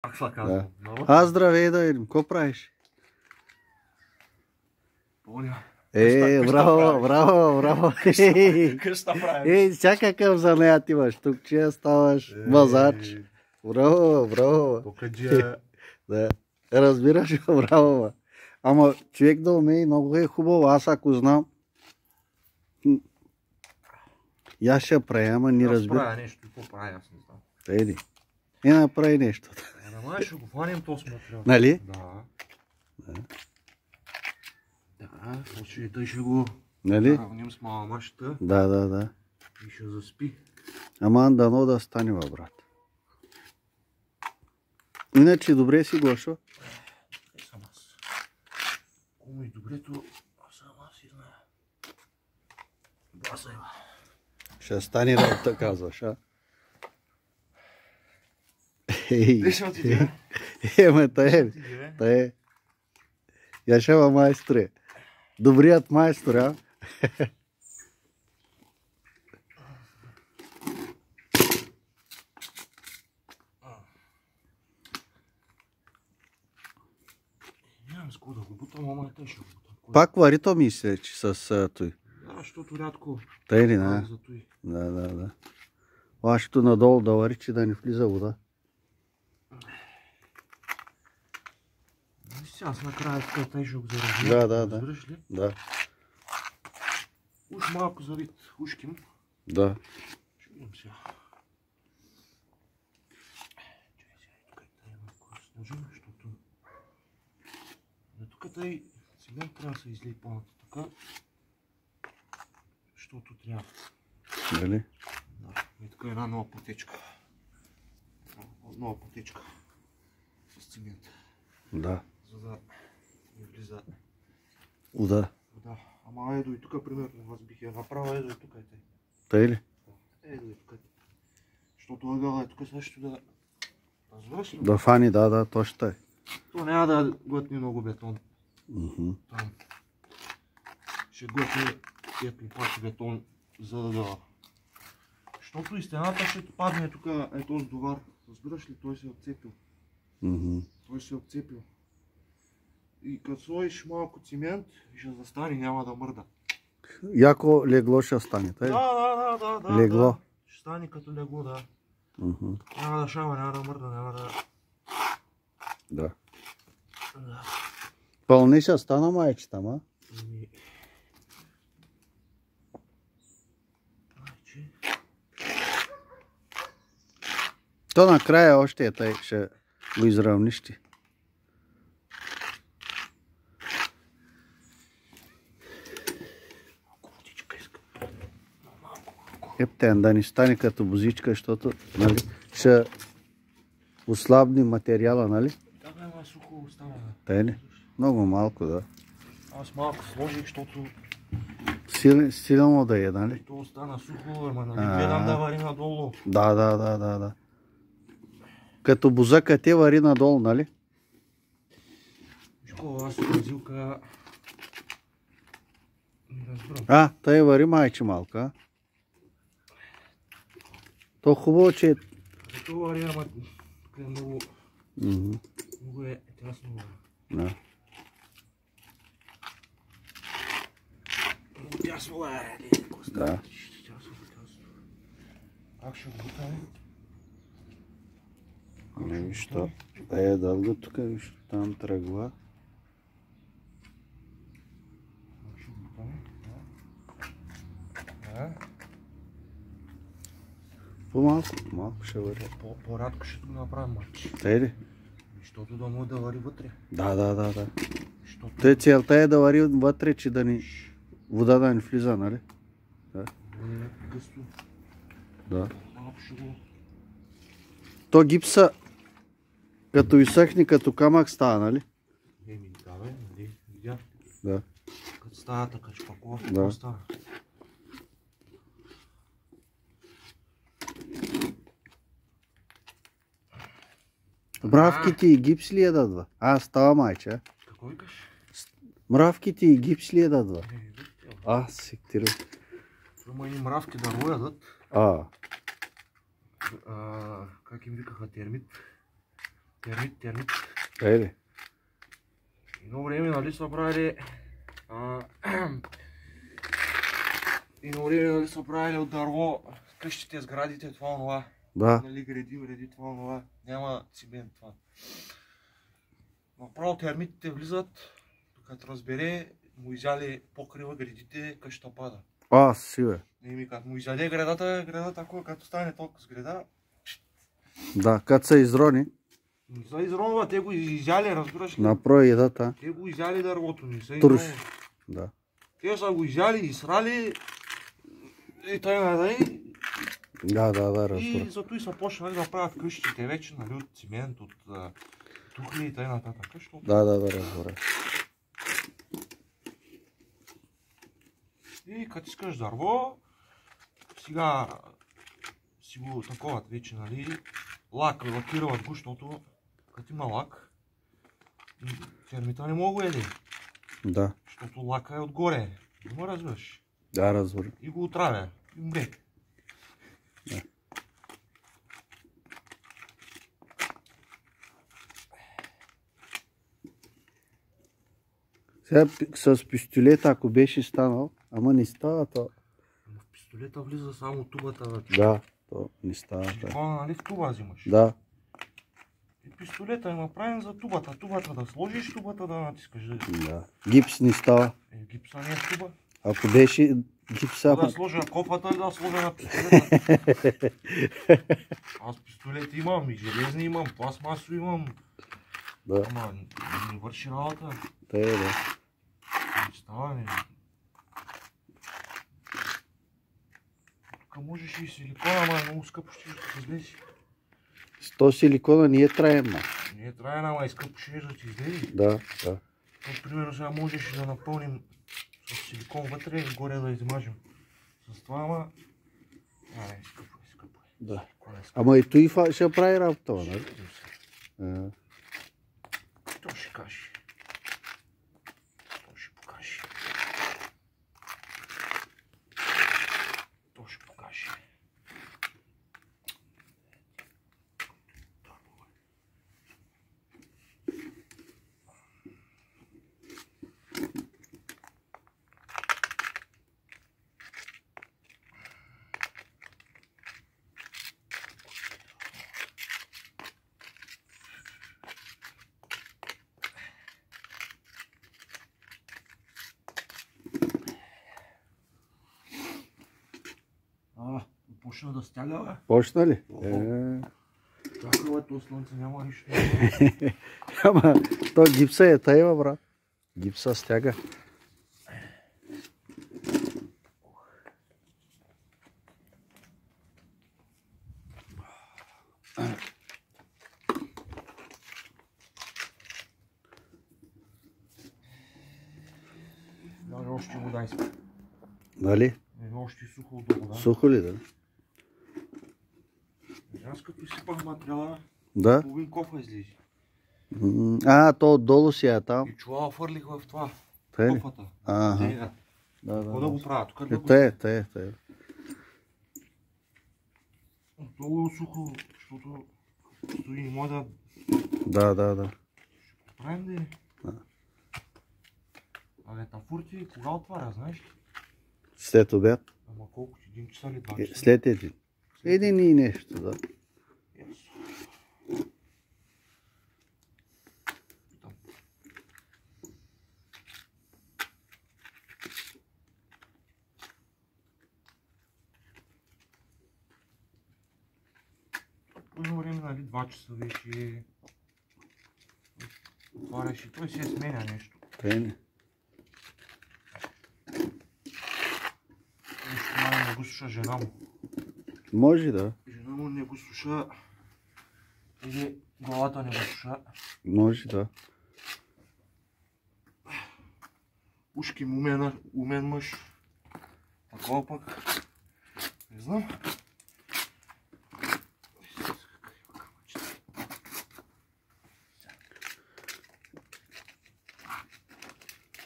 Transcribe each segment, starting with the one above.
Как се казва? Аз здравей да видим, какво правиш? Поня. Браво, браво, браво. Къща правиш? Чакай какъв занят имаш, тук че ставаш мазач. Браво, браво. Покаджия. Да, разбираш, браво. Ама човек да умее, много е хубаво, аз ако знам. Я ще правя, ама не разбира. Аз правя нещо, какво правя, аз не знам. Еди, и направи нещо. Май ще го хванем то смотрел. Нали? Да. Значи тъй ще го равним с мамашата. Да. И ще заспи. Ама дано да стане, брат. Иначе добре си, Гошо? Сам аз. Кому и добрето, сам аз си знае. Баса има. Ще стане работа, казваш, а? Де ще отиде? Тае. Я ще ма майсторе. Добрият майстор, а? Нямам с да го бутам, ама тъй ще го бутам. Пак вари то мисля, че с той. Да, защото рядко. Тъй ли, да? Да. Вашето надолу да вари, че да не влиза вода. Аз накрая така тъй ще го заразя. Да. Разбираш ли? Да. Уж малко завит ушким. Да. Ще видим сега. Чай сега и тук и тъй малко да сложим, защото... Тук тъй цимент трябва да се излей по-нататък. Защото трябва. Дали? Да. И тук е една нова потечка. Нова потечка. С цимент. Да. За да не влиза Вода. вода. Ама ето и тук примерно аз бих я направил, ето и тук е тъй. Тъй ли? Ето и тук. Защото ъгъла е тук също да... Разбираш ли? Да фани, да, точно тъй. То няма да глътни много бетон. Там. Ще глътни ето пак бетон за ъгъла. Защото и стената ще падне тук е този довар. Разбираш ли? Той се е отцепил. Той се е отцепил. И като сложиш малко цимент, ще застане, няма да мърда. Яко легло ще стане, тъй? Да. Легло. Ще стане като легло, да. Няма да шава, няма да мърда, няма да... Да. Пълни ще стана майчета, ма? То накрая още е тъй, ще го изравниш ти. Ептен, да ни стане като бузичка, защото ще ослабни материала, нали? Да, ама сухо остава. Тъй ли? Много малко, да. Аз малко сложих, защото... Силно да е, нали? То остана сухо, ама нали гледам да вари надолу. Да. Като бузъка те вари надолу, нали? Вижко, аз разилка... Не разбирам. Тъй вари майче малко, а? То хубаво, че... То вари, ама тук е много... Много е тясно. Да. Тясно е. Да. Как ще го бутаме? Виж, е дълго тук, виж, там тръгва. Как ще го бутаме? Да. Малко ще вари. По-рядко ще го направим, мачи. Тъй ли? Защото да може да вари вътре. Да. Тъй целта е да вари вътре, че да ни... Вода да ни влиза, нали? Да. Гъсто. Да. Малко ще го... То гипса, като изсъхне, като камък става, нали? Да, бе, нали? Видя? Да. Като става така чпакова, да. Става. Мравките и гипс ли ядат, бе? Става майче, Какво викаш? Мравките и гипс ли ядат, бе? Сектирам. Има и мравки да роядат. А. Как им викаха термит? Термит. Айде. Едно време, нали, са правили от дърво къщите, сградите, това онова. Да. Нали, гради това онова. Няма цимент това. Направо термитите влизат, като разбере, му изяли покрива градите, къщата пада. Си бе. Като му изяде градата, като стане толкова с града. Да, като се изрони. Не са изронва, те го изяли, разбираш ли? Направо едата. Те го изяли дървото, не са Турш. изронва. Да. Те са го изяли, изсрали и тъй. Да, И разбира. зато и са почнали да правят къщите вече, нали, от цимент, от тухли и т.н. Да, разбира. И като искаш дърво, сега си го таковат вече, нали, лакират го, защото като има лак, термита не мога еде. Да. Защото лака е отгоре. Не ме разбираш. Да, разбира. И го отравя. И умре. Да. Сега с пистолета, ако беше станал, ама не става то. В пистолета влиза само тубата. Да, то не става. Шикона, нали, в туба взимаш. Да. И пистолета е направен за тубата. Тубата да сложиш, тубата да натискаш. Да. Гипс не става. Гипса не е в туба. Ако беше гипса... Да сложа кофата и да сложа на пистолета. Аз пистолет имам, и железни имам, пластмасови имам. Да. Ама не върши работа. Да. Не става, не. Тук можеш и силикона, ама е много скъпо, ще се излезе. С то силикона не е траен, ма. Не е траен, ама и скъпо ще да ти излезе. Да. Примерно сега можеш да напълним с силикон вътре и горе да измажем. С това, ама... скъпо е. Да. Ама и той ще прави работа, нали? То ще каже. То ще покаже. То ще покаже. Почна да стяга, бе. Почна ли? Чакай, бе, то слънце няма нищо. Ама, то гипса е тайва, брат. Гипса стяга. Даже още вода иска. Нали? Още сухо отдолу, да. Сухо ли, да? Аз като изсипах материала, Да. половин кофа излезе. То отдолу си е там. И чувала фърлих в това. Тъй ли? Кофата. Да. Какво да го правя? Тук да го... Тъй. Много сухо, защото стои, не може Да. Ще правим да е. Абе, тафурти, кога отваря, знаеш ли? След обяд. Ама колко ти? 1 часа или 2 часа? След един. Един и нещо, да. По едно време, нали, 2 часа беше. Отваряше, той си сменя нещо. Тъй не. Нещо май не го слуша жена му. Може, да. Жена му не го слуша. Или главата не го слуша. Може, да. Ушки му умен мъж. Такова пък. Не знам.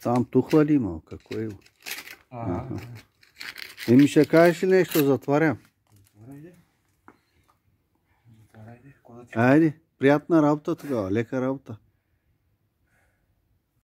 Там тухла ли има? Какво е? Ага. Еми ще кажеш ли нещо? Затварям. Затваряйде. Айде. Приятна работа тогава, лека работа.